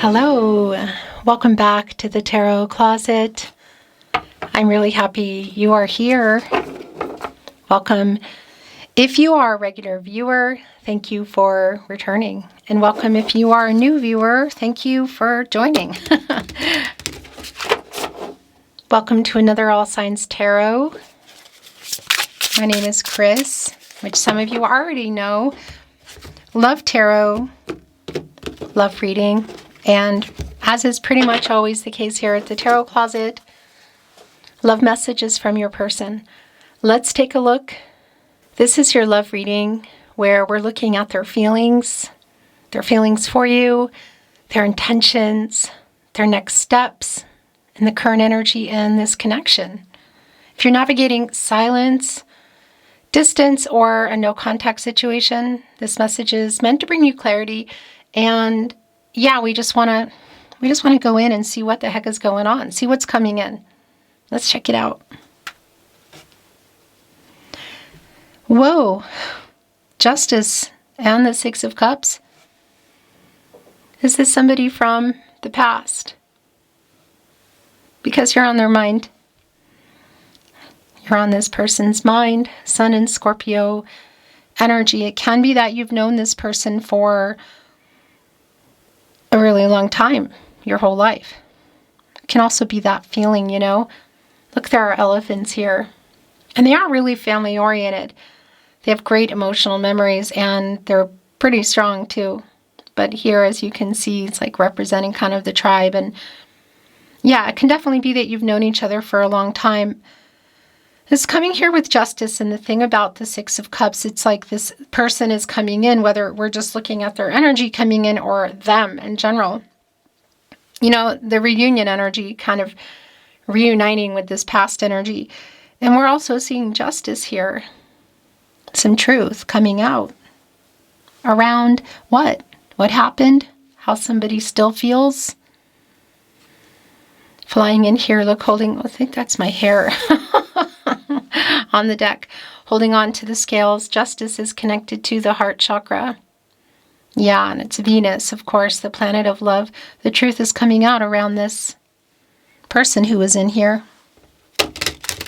Hello, welcome back to the Tarot Closet. I'm really happy you are here. Welcome. If you are a regular viewer, thank you for returning. And welcome if you are a new viewer, thank you for joining. Welcome to another All Signs Tarot. My name is Chris, which some of you already know. Love tarot, love reading, and as is pretty much always the case here at the Tarot Closet, love messages from your person. Let's take a look. This is your love reading where we're looking at their feelings for you, their intentions, their next steps, and the current energy in this connection. If you're navigating silence, distance, or a no contact situation, this message is meant to bring you clarity. And yeah, we just want to go in and see what the heck is going on, see what's coming in. Let's check it out. Whoa, Justice and the Six of Cups. Is this somebody from the past? Because you're on their mind. You're on this person's mind, Sun and Scorpio energy. It can be that you've known this person for a really long time, your whole life. It can also be that feeling, you know. Look, there are elephants here. And they are really family oriented. They have great emotional memories and they're pretty strong too. But here, as you can see, it's like representing kind of the tribe. And yeah, it can definitely be that you've known each other for a long time. It's coming here with Justice, and the thing about the Six of Cups, it's like this person is coming in, whether we're just looking at their energy coming in or them in general. You know, the reunion energy, kind of reuniting with this past energy. And we're also seeing justice here. Some truth coming out around what? What happened? How somebody still feels? Flying in here, look, holding, I think that's my hair. On the deck, holding on to the scales. Justice is connected to the heart chakra. Yeah, and it's Venus, of course, the planet of love. The truth is coming out around this person who is in here.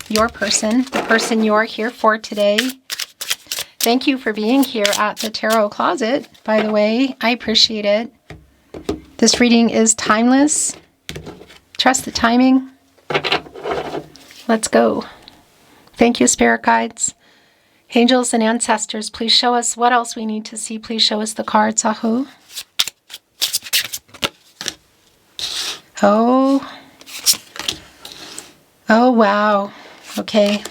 Your person, the person you're here for today. Thank you for being here at the Tarot Closet, by the way. I appreciate it. This reading is timeless. Trust the timing. Let's go. Thank you, Spirit Guides. Angels and ancestors, please show us what else we need to see. Please show us the cards, Ahu. Oh, wow. Okay.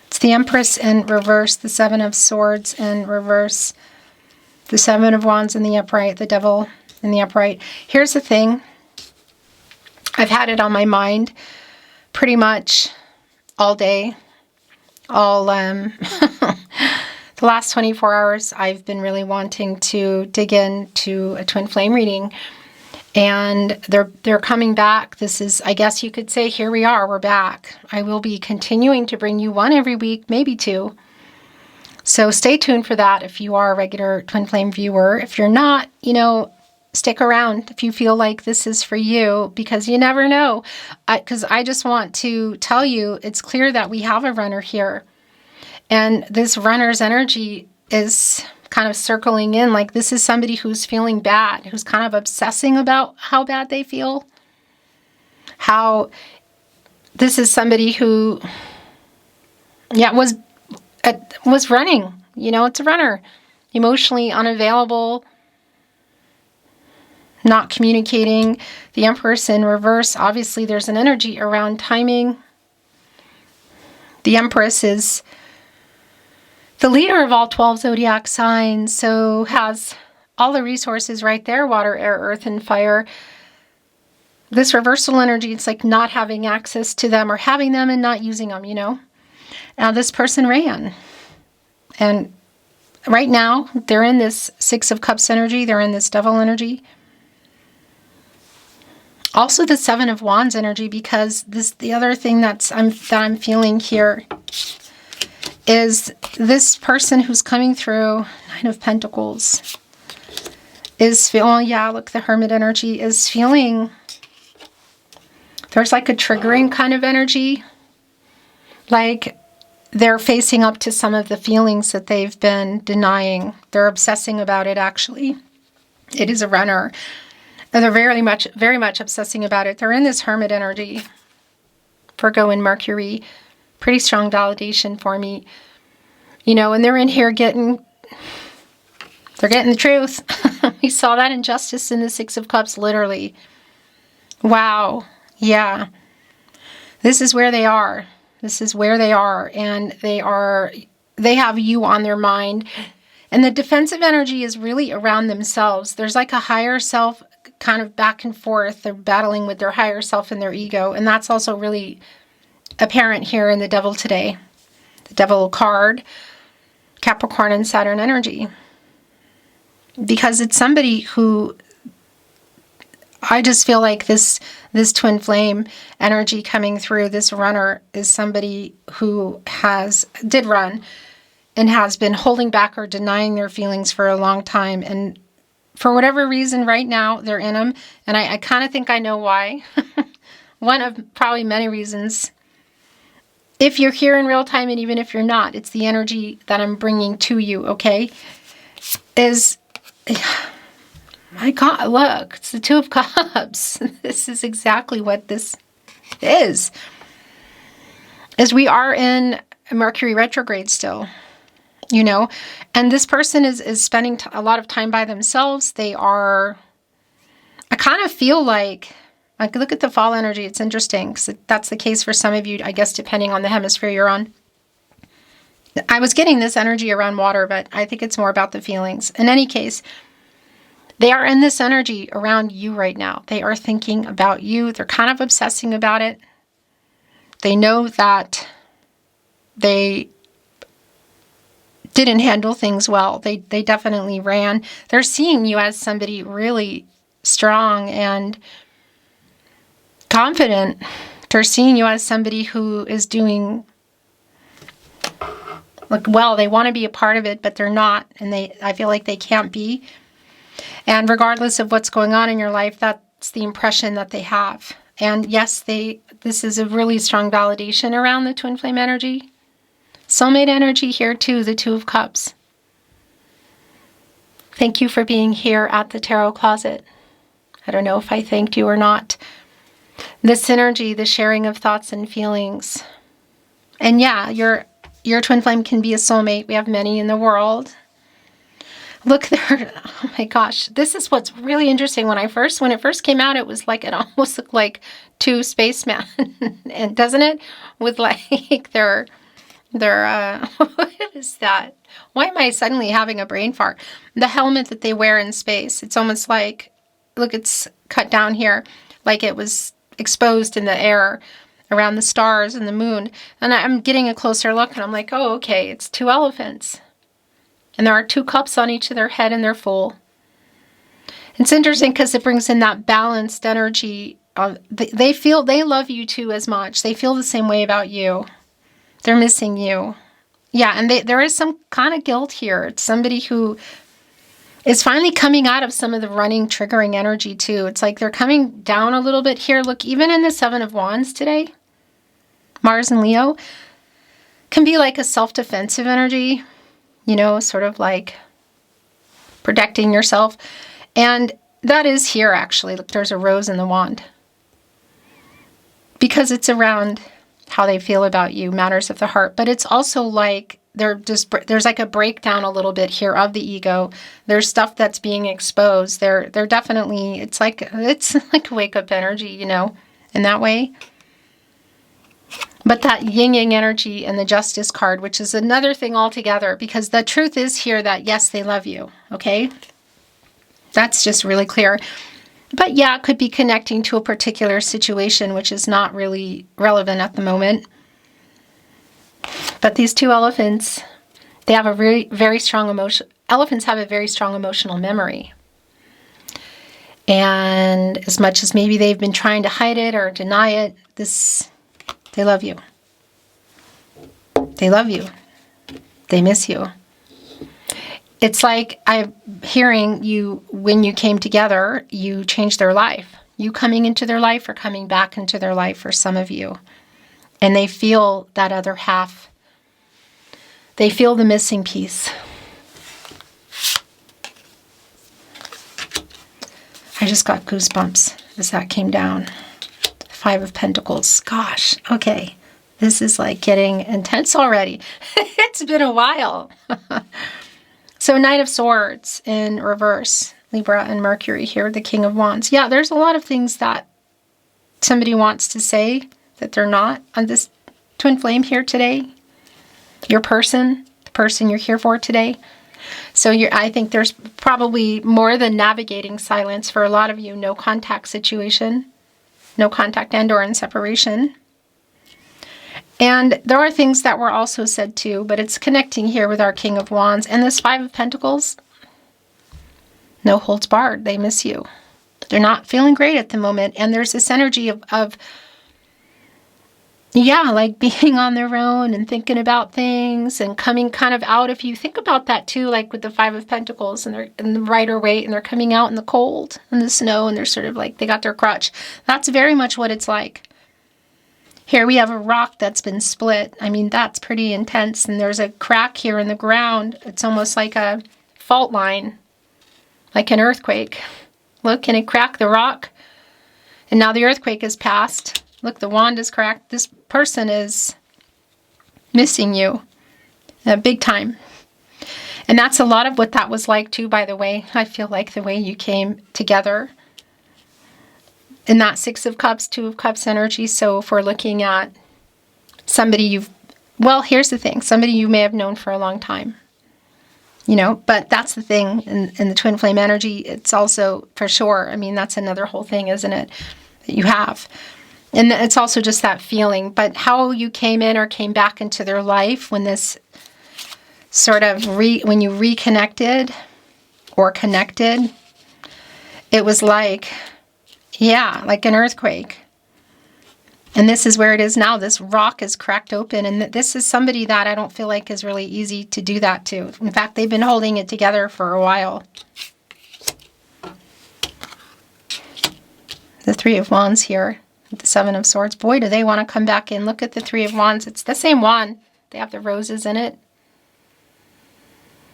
It's the Empress in reverse, the Seven of Swords in reverse, the Seven of Wands in the upright, the Devil in the upright. Here's the thing. I've had it on my mind pretty much all day, the last 24 hours. I've been really wanting to dig into a twin flame reading, and they're coming back. This is, I guess you could say, here we are, we're back. I will be continuing to bring you one every week, maybe two. So stay tuned for that if you are a regular twin flame viewer. If you're not, you know, stick around if you feel like this is for you, because you never know. Because I just want to tell you, it's clear that we have a runner here. And this runner's energy is kind of circling in. Like, this is somebody who's feeling bad, who's kind of obsessing about how bad they feel. How this is somebody who, yeah, was running. You know, it's a runner. Emotionally unavailable, not communicating. The Empress in reverse, obviously there's an energy around timing. The Empress is the leader of all 12 zodiac signs, so has all the resources right there: water, air, earth, and fire. This reversal energy, it's like not having access to them, or having them and not using them, you know. Now this person ran. And right now, they're in this Six of Cups energy, they're in this Devil energy. Also the Seven of Wands energy, because the other thing that I'm feeling here is this person who's coming through, Nine of Pentacles. is feeling, oh yeah, look, the Hermit energy is feeling, there's like a triggering kind of energy. Like they're facing up to some of the feelings that they've been denying. They're obsessing about it, actually. It is a runner. And they're very much obsessing about it. They're in this Hermit energy. Virgo and Mercury. Pretty strong validation for me. You know, and they're in here getting the truth. We saw that injustice in the Six of Cups, literally. Wow. Yeah. This is where they are. This is where they are. And they have you on their mind. And the defensive energy is really around themselves. There's like a higher self kind of back and forth. They're battling with their higher self and their ego. And that's also really apparent here in the Devil today. The Devil card, Capricorn and Saturn energy. Because it's somebody who, I just feel like this twin flame energy coming through, this runner is somebody who did run and has been holding back or denying their feelings for a long time. And for whatever reason right now, they're in them. And I kind of think I know why. One of probably many reasons. If you're here in real time and even if you're not, it's the energy that I'm bringing to you, okay? My God, look, it's the Two of Cups. This is exactly what this is. As we are in Mercury retrograde still, you know, and this person is spending a lot of time by themselves. I kind of feel like look at the fall energy. It's interesting because that's the case for some of you, I guess, depending on the hemisphere you're on. I was getting this energy around water, but I think it's more about the feelings. In any case, they are in this energy around you right now. They are thinking about you. They're kind of obsessing about it. They know that they didn't handle things well. They definitely ran. They're seeing you as somebody really strong and confident. They're seeing you as somebody who is doing well. They want to be a part of it, but they're not. And I feel like they can't be. And regardless of what's going on in your life, that's the impression that they have. And yes, this is a really strong validation around the twin flame energy. Soulmate energy here too, the Two of Cups. Thank you for being here at the Tarot Closet. I don't know if I thanked you or not. The synergy, the sharing of thoughts and feelings. And yeah, your twin flame can be a soulmate. We have many in the world. Look there. Oh my gosh. This is what's really interesting. When it first came out, it was like, it almost looked like two spacemen. And doesn't it? With like their what is that? Why am I suddenly having a brain fart? The helmet that they wear in space. It's almost like, look, it's cut down here. Like it was exposed in the air around the stars and the moon. And I'm getting a closer look and I'm like, oh, okay, it's two elephants. And there are two cups on each of their head and they're full. It's interesting because it brings in that balanced energy. They love you too as much. They feel the same way about you. They're missing you. Yeah, and there is some kind of guilt here. It's somebody who is finally coming out of some of the running, triggering energy too. It's like they're coming down a little bit here. Look, even in the Seven of Wands today, Mars and Leo can be like a self-defensive energy, you know, sort of like protecting yourself. And that is here actually. Look, there's a rose in the wand. Because it's around how they feel about you, matters of the heart. But it's also like there's like a breakdown a little bit here of the ego. There's stuff that's being exposed. They're definitely, it's like a wake-up energy, you know, in that way. But that yin-yang energy and the Justice card, which is another thing altogether, because the truth is here that, yes, they love you, okay? That's just really clear. But yeah, it could be connecting to a particular situation, which is not really relevant at the moment. But these two elephants, they have a very, very strong emotion. Elephants have a very strong emotional memory. And as much as maybe they've been trying to hide it or deny it, they love you. They love you. They miss you. It's like I'm hearing you, when you came together, you changed their life. You coming into their life or coming back into their life for some of you. And they feel that other half. They feel the missing piece. I just got goosebumps as that came down. Five of Pentacles. Gosh, okay. This is like getting intense already. It's been a while. So Knight of Swords in reverse. Libra and Mercury here, the King of Wands. Yeah, there's a lot of things that somebody wants to say that they're not on this twin flame here today. Your person, the person you're here for today. So I think there's probably more than navigating silence for a lot of you. No contact situation. No contact and or in separation. And there are things that were also said too, but it's connecting here with our King of Wands. And this Five of Pentacles, no holds barred. They miss you. They're not feeling great at the moment. And there's this energy of yeah, like being on their own and thinking about things and coming kind of out. If you think about that too, like with the Five of Pentacles, and they're in the rider weight and they're coming out in the cold and the snow and they're sort of like, they got their crutch. That's very much what it's like. Here we have a rock that's been split. I mean, that's pretty intense. And there's a crack here in the ground. It's almost like a fault line, like an earthquake. Look, can it crack the rock? And now the earthquake has passed. Look, the wand is cracked. This person is missing you big time. And that's a lot of what that was like too, by the way. I feel like the way you came together. In that Six of Cups, Two of Cups energy. So if we're looking at somebody well, here's the thing. Somebody you may have known for a long time. You know, but that's the thing in the twin flame energy. It's also, for sure, I mean, that's another whole thing, isn't it? That you have. And it's also just that feeling. But how you came in or came back into their life when this sort of, when you reconnected or connected, it was like, yeah, like an earthquake. And this is where it is now. This rock is cracked open. And this is somebody that I don't feel like is really easy to do that to. In fact, they've been holding it together for a while. The Three of Wands here. The Seven of Swords. Boy, do they want to come back in. Look at the Three of Wands. It's the same wand. They have the roses in it.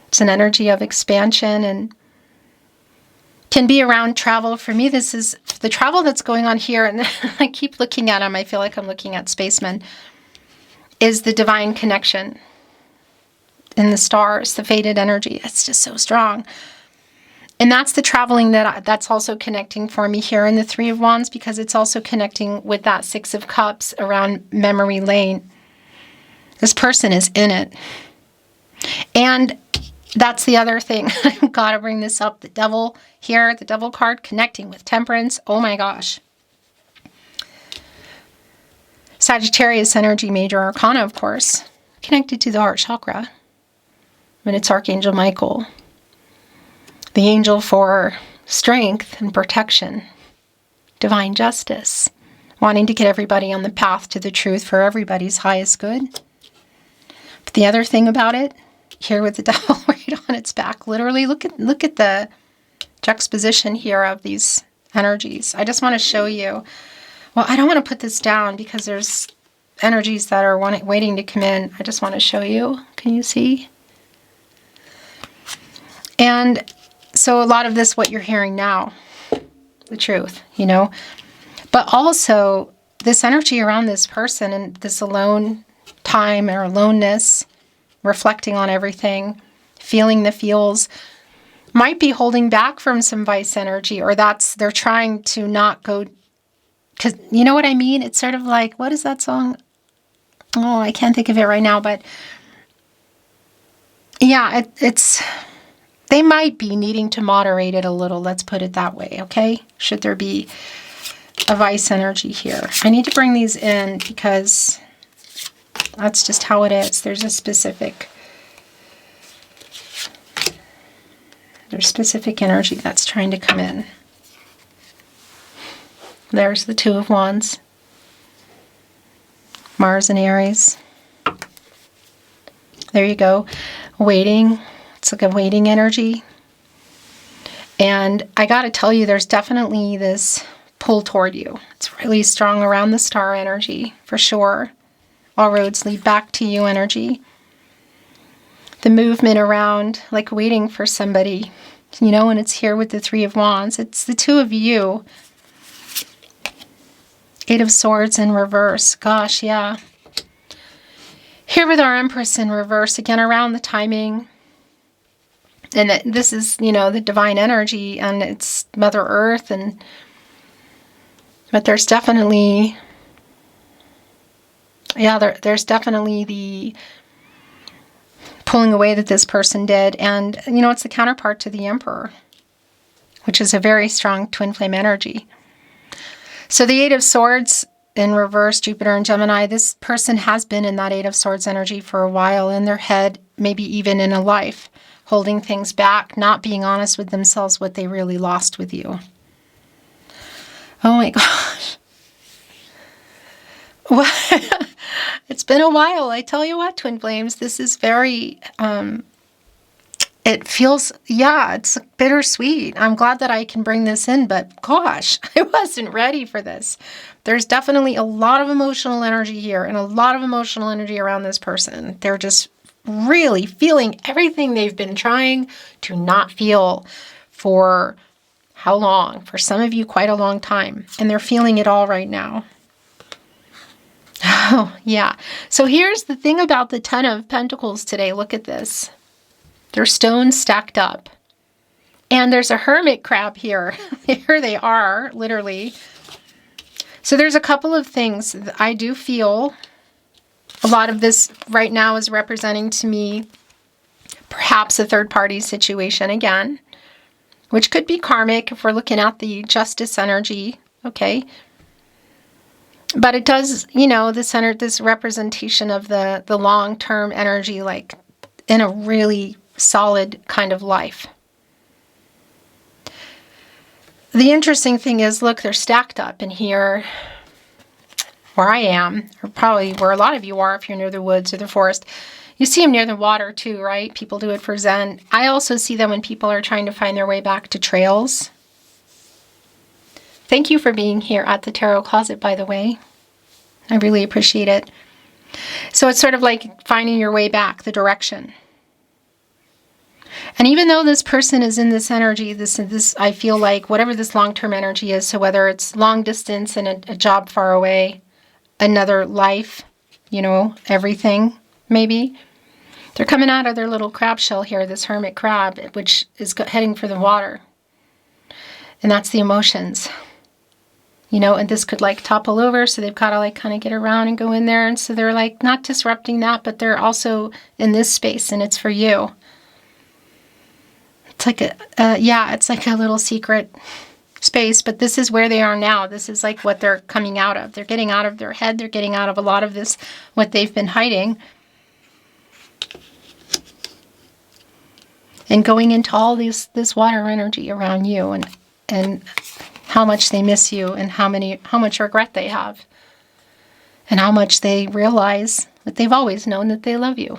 It's an energy of expansion and can be around travel. For me, this is the travel that's going on here, and I keep looking at them. I feel like I'm looking at spacemen, is the divine connection in the stars, the fated energy. It's just so strong. And that's the traveling that's also connecting for me here in the Three of Wands, because it's also connecting with that Six of Cups around memory lane. This person is in it. And that's the other thing. I've got to bring this up. The Devil here, the Devil card, connecting with Temperance. Oh my gosh. Sagittarius energy, major arcana, of course. Connected to the heart chakra. And it's Archangel Michael. The angel for strength and protection. Divine justice. Wanting to get everybody on the path to the truth for everybody's highest good. But the other thing about it, here with the Devil right on its back, literally look at the juxtaposition here of these energies. I just want to show you. Well, I don't want to put this down because there's energies that are waiting to come in. I just want to show you. Can you see? And so a lot of this, what you're hearing now, the truth, you know, but also this energy around this person and this alone time or aloneness, reflecting on everything, feeling the feels, might be holding back from some vice energy, or they're trying to not go, because you know what I mean? It's sort of like, what is that song? Oh, I can't think of it right now, but yeah, they might be needing to moderate it a little, let's put it that way, okay? Should there be a vice energy here. I need to bring these in because that's just how it is. There's specific energy that's trying to come in. There's the Two of Wands. Mars and Aries. There you go. Waiting. It's like a waiting energy. And I got to tell you, there's definitely this pull toward you. It's really strong around the star energy, for sure. All roads lead back to you energy. The movement around, like waiting for somebody, you know, and it's here with the Three of Wands. It's the two of you. Eight of Swords in reverse. Gosh, yeah. Here with our Empress in reverse, again, around the timing. And this is, you know, the divine energy, and it's Mother Earth. But there's definitely, yeah, there's definitely the pulling away that this person did. And, you know, it's the counterpart to the Emperor, which is a very strong twin flame energy. So the Eight of Swords in reverse, Jupiter and Gemini, this person has been in that Eight of Swords energy for a while, in their head, maybe even in a life, holding things back, not being honest with themselves what they really lost with you. Oh my gosh. Well, it's been a while. I tell you what, Twin Flames, this is very, it feels, yeah, it's bittersweet. I'm glad that I can bring this in, but gosh, I wasn't ready for this. There's definitely a lot of emotional energy here and a lot of emotional energy around this person. They're just really feeling everything they've been trying to not feel for how long? For some of you, quite a long time. And they're feeling it all right now. Oh, yeah. So here's the thing about the Ten of Pentacles today. Look at this. There's stones stacked up. And there's a hermit crab here. Here they are, literally. So there's a couple of things. I do feel a lot of this right now is representing to me perhaps a third-party situation again, which could be karmic if we're looking at the justice energy, okay? But it does, you know, this representation of the long-term energy, like in a really solid kind of life. The interesting thing is, look, they're stacked up in here where I am, or probably where a lot of you are if you're near the woods or the forest. You see them near the water too, right? People do it for Zen. I also see them when people are trying to find their way back to trails. Thank you for being here at the Tarot Closet, by the way. I really appreciate it. So it's sort of like finding your way back, the direction. And even though this person is in this energy, this I feel like whatever this long-term energy is, so whether it's long distance and a job far away, another life, you know, everything, maybe. They're coming out of their little crab shell here, this hermit crab, which is heading for the water. And that's the emotions. You know, and this could like topple over, so they've got to like kind of get around and go in there. And so they're like not disrupting that, but they're also in this space, and it's for you. It's like it's like a little secret space, but this is where they are now. This is like what they're coming out of. They're getting out of their head. They're getting out of a lot of this, what they've been hiding. And going into all this water energy around you, and how much they miss you, and how much regret they have, and how much they realize that they've always known that they love you.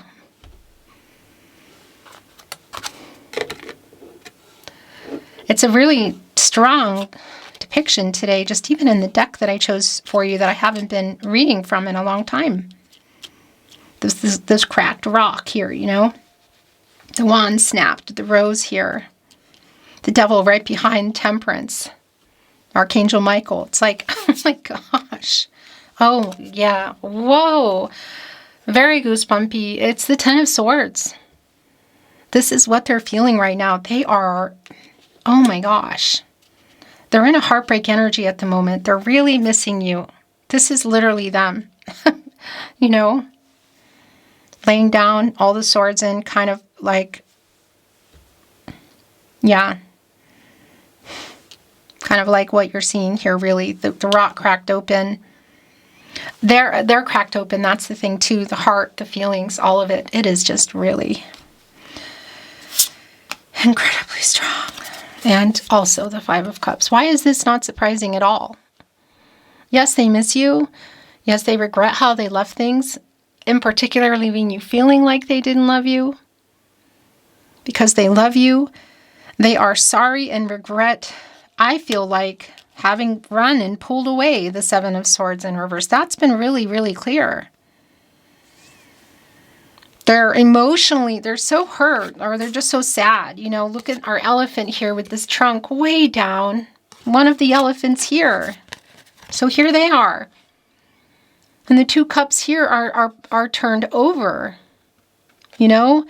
It's a really strong depiction today, just even in the deck that I chose for you that I haven't been reading from in a long time. This cracked rock here, you know? The wand snapped, the rose here. The devil right behind Temperance. Archangel Michael. It's like, oh my gosh. Oh, yeah. Whoa. Very goosebumpy. It's the Ten of Swords. This is what they're feeling right now. They are, oh my gosh. They're in a heartbreak energy at the moment. They're really missing you. This is literally them. You know? Laying down all the swords in, kind of like, yeah. Kind of like what you're seeing here, really. The rock cracked open. They're cracked open. That's the thing, too. The heart, the feelings, all of it. It is just really incredibly strong. And also the Five of Cups. Why is this not surprising at all? Yes, they miss you. Yes, they regret how they left things, in particular leaving you feeling like they didn't love you. because they love you. They are sorry and regret, I feel like, having run and pulled away the Seven of Swords in reverse. That's been really, really clear. They're emotionally, they're so hurt, or they're just so sad. You know, look at our elephant here with this trunk way down. One of the elephants here. So here they are. And the 2 cups here are turned over. You know?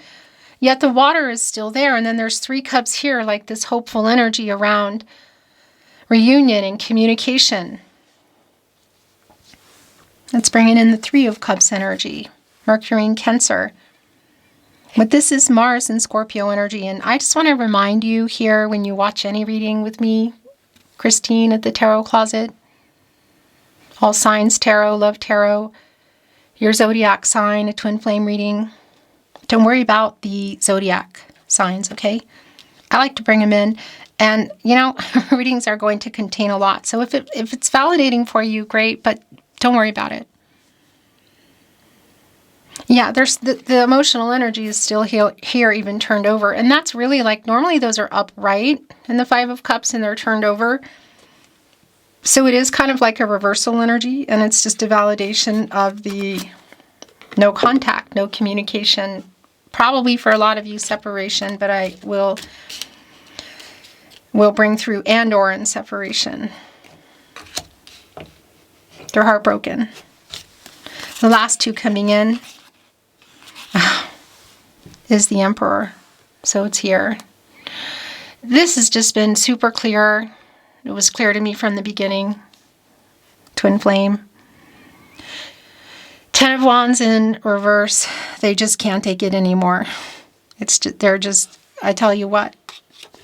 Yet the water is still there. And then there's 3 cups here, like this hopeful energy around reunion and communication. Let's bring in the 3 of Cups energy. Mercury and Cancer. But this is Mars and Scorpio energy. And I just want to remind you here, when you watch any reading with me, Christine at the Tarot Closet, All Signs Tarot, Love Tarot, your zodiac sign, a twin flame reading. Don't worry about the zodiac signs, okay? I like to bring them in. And, you know, readings are going to contain a lot. So if it's validating for you, great, but don't worry about it. Yeah, there's the emotional energy is still here, even turned over. And that's really like, normally those are upright in the 5 of Cups and they're turned over. So it is kind of like a reversal energy, and it's just a validation of the no contact, no communication. Probably for a lot of you, separation, but I will bring through and/or in separation. They're heartbroken. The last 2 coming in is the Emperor. So it's here. This has just been super clear. It was clear to me from the beginning. Twin flame. 10 of Wands in reverse. They just can't take it anymore. It's just, they're just, I tell you what,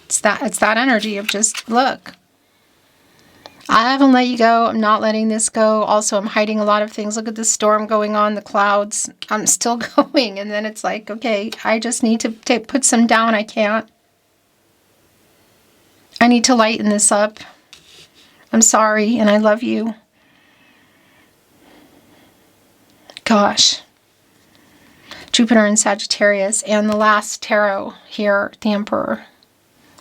it's that energy of just, look, I haven't let you go. I'm not letting this go. Also, I'm hiding a lot of things. Look at the storm going on, the clouds. I'm still going. And then it's like, okay, I just need to put some down. I can't. I need to lighten this up. I'm sorry, and I love you. Gosh. Jupiter and Sagittarius. And the last tarot here, the Emperor.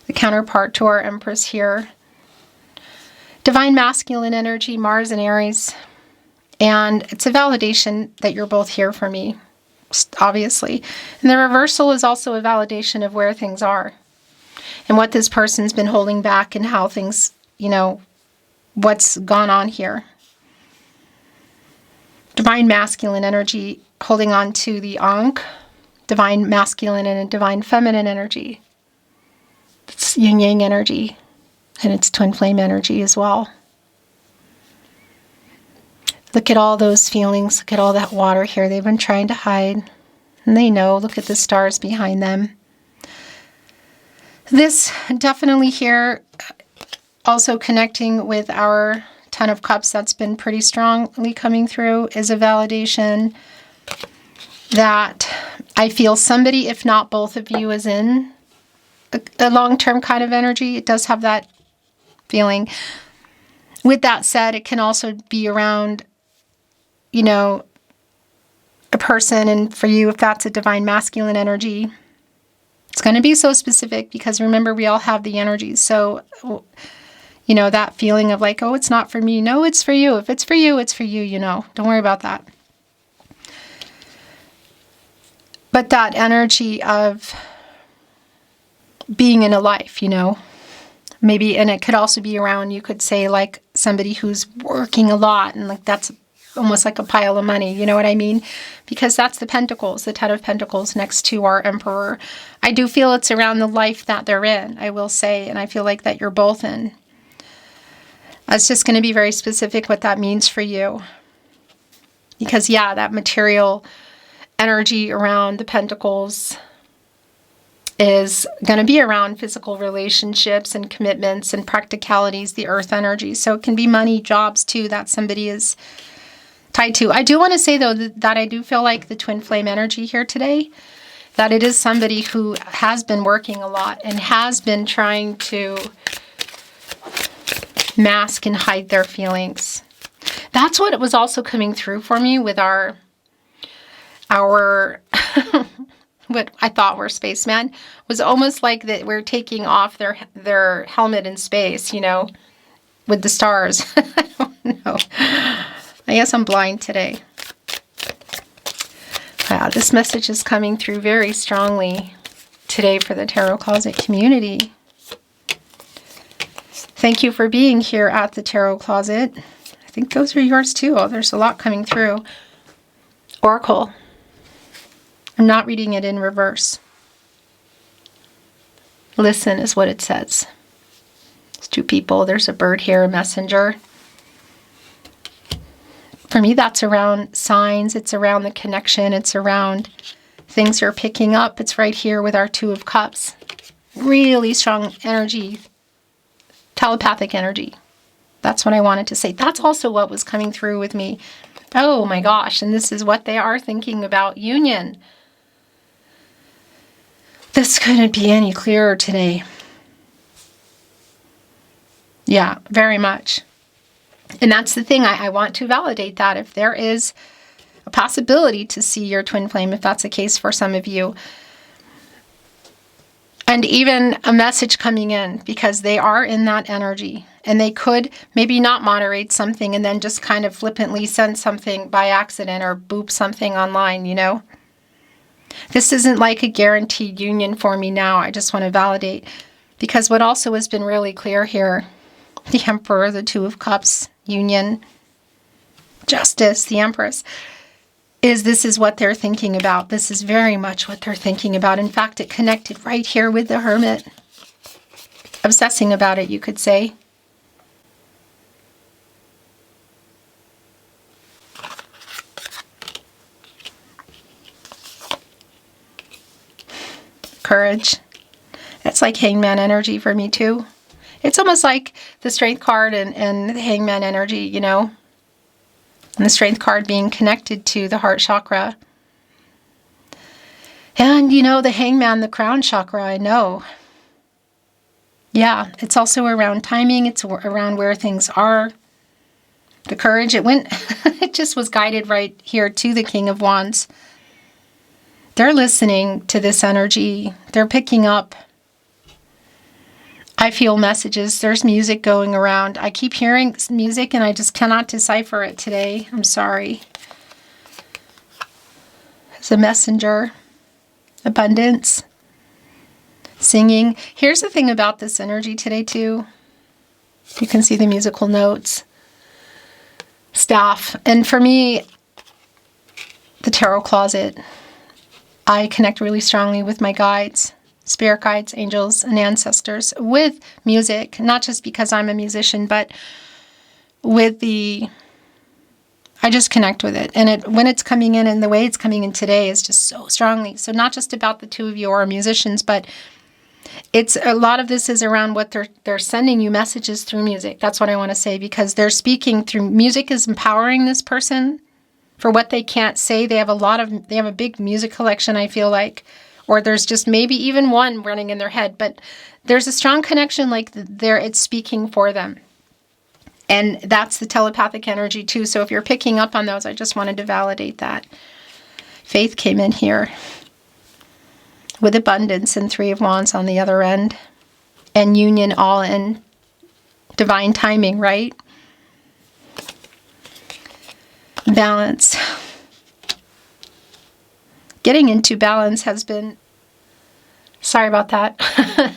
The counterpart to our Empress here. Divine masculine energy, Mars and Aries. And it's a validation that you're both here for me, obviously. And the reversal is also a validation of where things are. And what this person's been holding back and how things, you know, what's gone on here. Divine masculine energy holding on to the Ankh. Divine masculine and divine feminine energy. It's yin-yang energy. And it's twin flame energy as well. Look at all those feelings. Look at all that water here they've been trying to hide. And they know. Look at the stars behind them. This definitely here, also connecting with our 10 of Cups, that's been pretty strongly coming through, is a validation that I feel somebody, if not both of you, is in a long-term kind of energy. It does have that feeling. With that said, it can also be around, you know, a person, and for you, if that's a divine masculine energy, it's going to be so specific because remember, we all have the energies. So, you know, that feeling of like, oh, it's not for me. No, it's for you. If it's for you, it's for you, you know. Don't worry about that. But that energy of being in a life, you know, maybe, and it could also be around, you could say like somebody who's working a lot and like that's almost like a pile of money, you know what I mean? Because that's the Pentacles, the 10 of Pentacles next to our Emperor. I do feel it's around the life that they're in, I will say, and I feel like that you're both in. It's just going to be very specific what that means for you. Because yeah, that material energy around the Pentacles is going to be around physical relationships and commitments and practicalities, the earth energy. So it can be money, jobs too, that somebody is tied to. I do want to say though that I do feel like the twin flame energy here today, that it is somebody who has been working a lot and has been trying to mask and hide their feelings. That's what it was also coming through for me with our what I thought were spacemen, was almost like that we're taking off their helmet in space, you know, with the stars. I don't know. I guess I'm blind today. Wow, this message is coming through very strongly today for the Tarot Closet community. Thank you for being here at the Tarot Closet. I think those are yours too. Oh, there's a lot coming through. Oracle. I'm not reading it in reverse. Listen is what it says. It's two people. There's a bird here, a messenger. For me, that's around signs. It's around the connection. It's around things you're picking up. It's right here with our Two of Cups. Really strong energy. Telepathic energy. That's what I wanted to say. That's also what was coming through with me. Oh my gosh. And this is what they are thinking about union. This couldn't be any clearer today. Yeah, very much. And that's the thing. I want to validate that. If there is a possibility to see your twin flame, if that's the case for some of you, and even a message coming in, because they are in that energy, and they could maybe not moderate something and then just kind of flippantly send something by accident or boop something online, you know? This isn't like a guaranteed union for me now. I just want to validate, because what also has been really clear here, the Emperor, the Two of Cups, union, justice, the Empress, is this is what they're thinking about. This is very much what they're thinking about. In fact, it connected right here with the Hermit. Obsessing about it, you could say. Courage. It's like Hangman energy for me too. It's almost like the Strength card and the Hangman energy, you know. And the Strength card being connected to the heart chakra. And, you know, the Hangman, the crown chakra, I know. Yeah, it's also around timing. It's around where things are. The Courage, it just was guided right here to the King of Wands. They're listening to this energy. They're picking up. I feel messages. There's music going around. I keep hearing music and I just cannot decipher it today. I'm sorry. As a messenger, abundance, singing. Here's the thing about this energy today too. You can see the musical notes. Staff. And for me, the Tarot Closet, I connect really strongly with my guides. Spirit guides, angels, and ancestors with music, not just because I'm a musician, but with I just connect with it. And when it's coming in and the way it's coming in today is just so strongly. So not just about the two of you or musicians, but it's a lot of this is around what they're sending you messages through music. That's what I want to say, because they're speaking through music is empowering this person for what they can't say. They have a big music collection, I feel like. Or there's just maybe even one running in their head, but there's a strong connection, like it's speaking for them. And that's the telepathic energy too. So if you're picking up on those, I just wanted to validate that. Faith came in here with abundance and Three of Wands on the other end. And union all in divine timing, right? Balance. Getting into balance has been, sorry about that.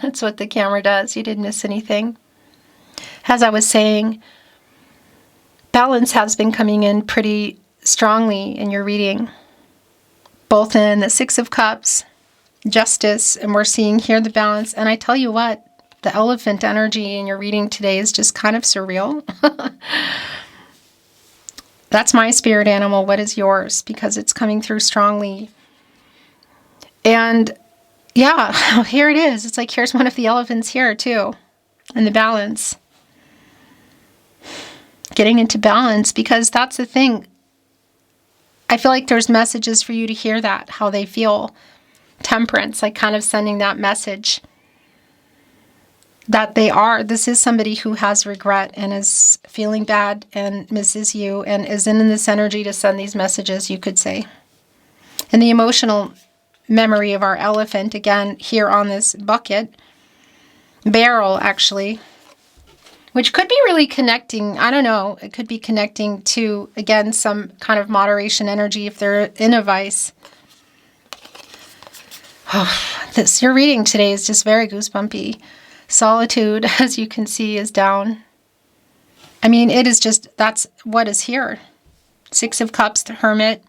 That's what the camera does. You didn't miss anything. As I was saying, balance has been coming in pretty strongly in your reading. Both in the Six of Cups, justice, and we're seeing here the balance. And I tell you what, the elephant energy in your reading today is just kind of surreal. That's my spirit animal. What is yours? Because it's coming through strongly. And yeah, here it is. It's like, here's one of the elephants here too. And the balance. Getting into balance, because that's the thing. I feel like there's messages for you to hear that, how they feel. Temperance, like kind of sending that message. That this is somebody who has regret and is feeling bad and misses you and is in this energy to send these messages, you could say. And the emotional memory of our elephant again here on this bucket. Barrel, actually. Which could be really connecting, I don't know, it could be connecting to, again, some kind of moderation energy if they're in a vice. Oh, your reading today is just very goosebumpy. Solitude, as you can see, is down. I mean, it is just, that's what is here. Six of Cups, the Hermit.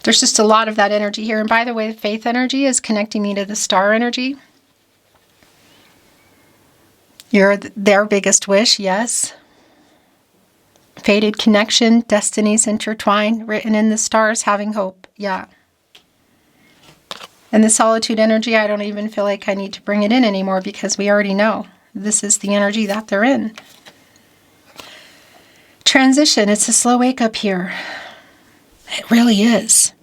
There's just a lot of that energy here. And by the way, the faith energy is connecting me to the star energy. You're their biggest wish, yes. Fated connection, destinies intertwined, written in the stars, having hope, yeah. And the solitude energy, I don't even feel like I need to bring it in anymore because we already know. This is the energy that they're in. Transition, it's a slow wake up here. It really is.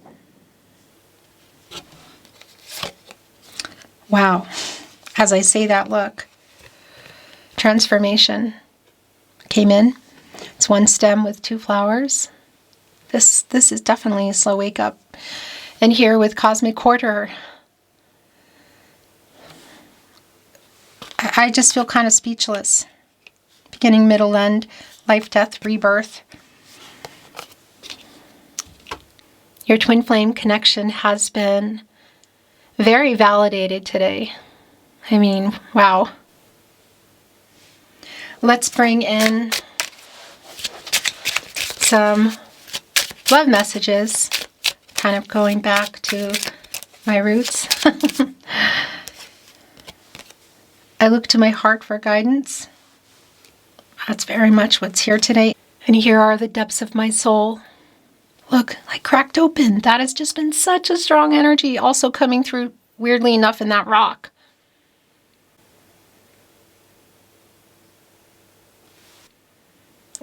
Wow. As I say that, look. Transformation came in. It's one stem with two flowers. This is definitely a slow wake up. And here with Cosmic Quarter, I just feel kind of speechless. Beginning, middle, end, life, death, rebirth. Your twin flame connection has been very validated today. I mean, wow. Let's bring in some love messages. Kind of going back to my roots. I look to my heart for guidance. That's very much what's here today. And here are the depths of my soul. Look, like cracked open. That has just been such a strong energy. Also coming through, weirdly enough, in that rock.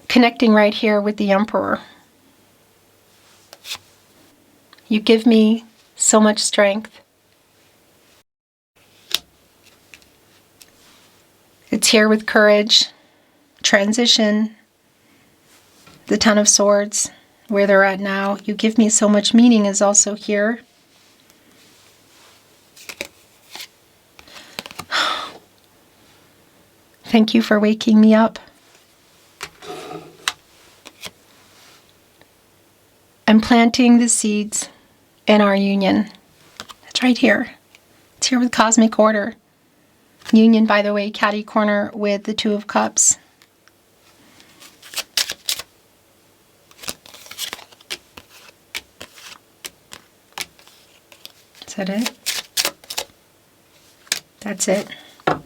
Connecting right here with the Emperor. You give me so much strength. It's here with courage, transition, the Ten of Swords, where they're at now. You give me so much meaning is also here. Thank you for waking me up. I'm planting the seeds in our union. It's right here. It's here with Cosmic Order. Union, by the way, catty corner with the Two of Cups. Is that it? That's it. The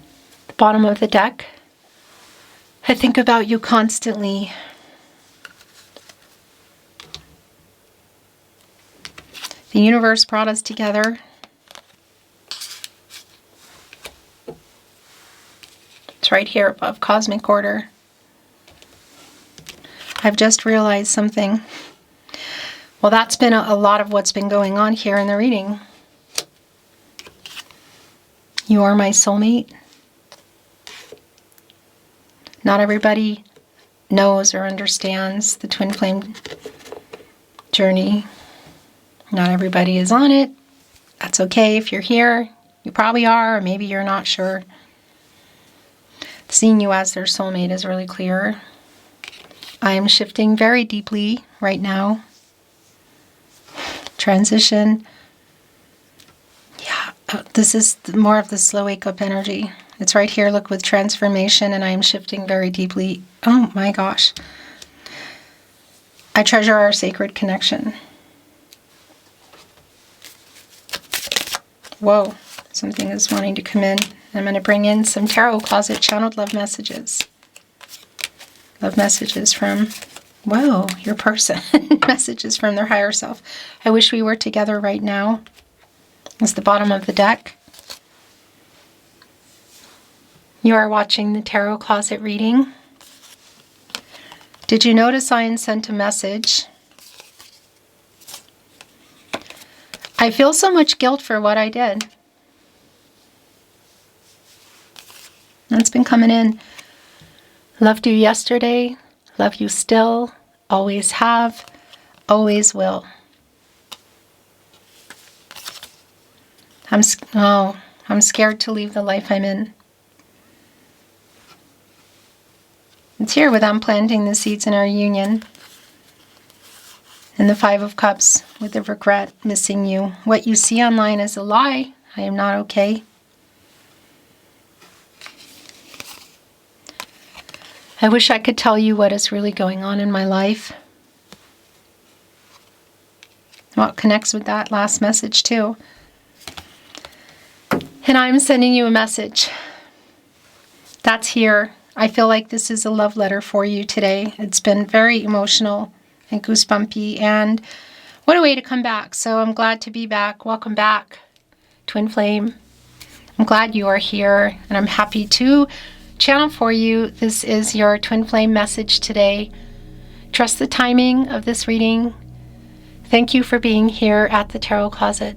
bottom of the deck. I think about you constantly. The universe brought us together. It's right here above Cosmic Order. I've just realized something. Well, that's been a lot of what's been going on here in the reading. You are my soulmate. Not everybody knows or understands the twin flame journey. Not everybody is on it. That's okay if you're here. You probably are, or maybe you're not sure. Seeing you as their soulmate is really clear. I am shifting very deeply right now. Transition. Yeah, this is more of the slow wake up energy. It's right here, look, with transformation, and I am shifting very deeply. Oh my gosh. I treasure our sacred connection. Whoa, something is wanting to come in. I'm going to bring in some tarot closet channeled love messages. Love messages from, whoa, your person. Messages from their higher self. I wish we were together right now. It's the bottom of the deck. You are watching the tarot closet reading. Did you notice I sent a message? I feel so much guilt for what I did. That's been coming in. Loved you yesterday, love you still, always have, always will. I'm scared to leave the life I'm in. It's here with I'm planting the seeds in our union. And the Five of Cups with the regret, missing you. What you see online is a lie. I am not okay. I wish I could tell you what is really going on in my life. Well, it connects with that last message too. And I'm sending you a message. That's here. I feel like this is a love letter for you today. It's been very emotional and goosebumpy, and what a way to come back. So I'm glad to be back. Welcome back, Twin Flame. I'm glad you are here, and I'm happy to channel for you. This is your Twin Flame message today. Trust the timing of this reading. Thank you for being here at the Tarot Closet.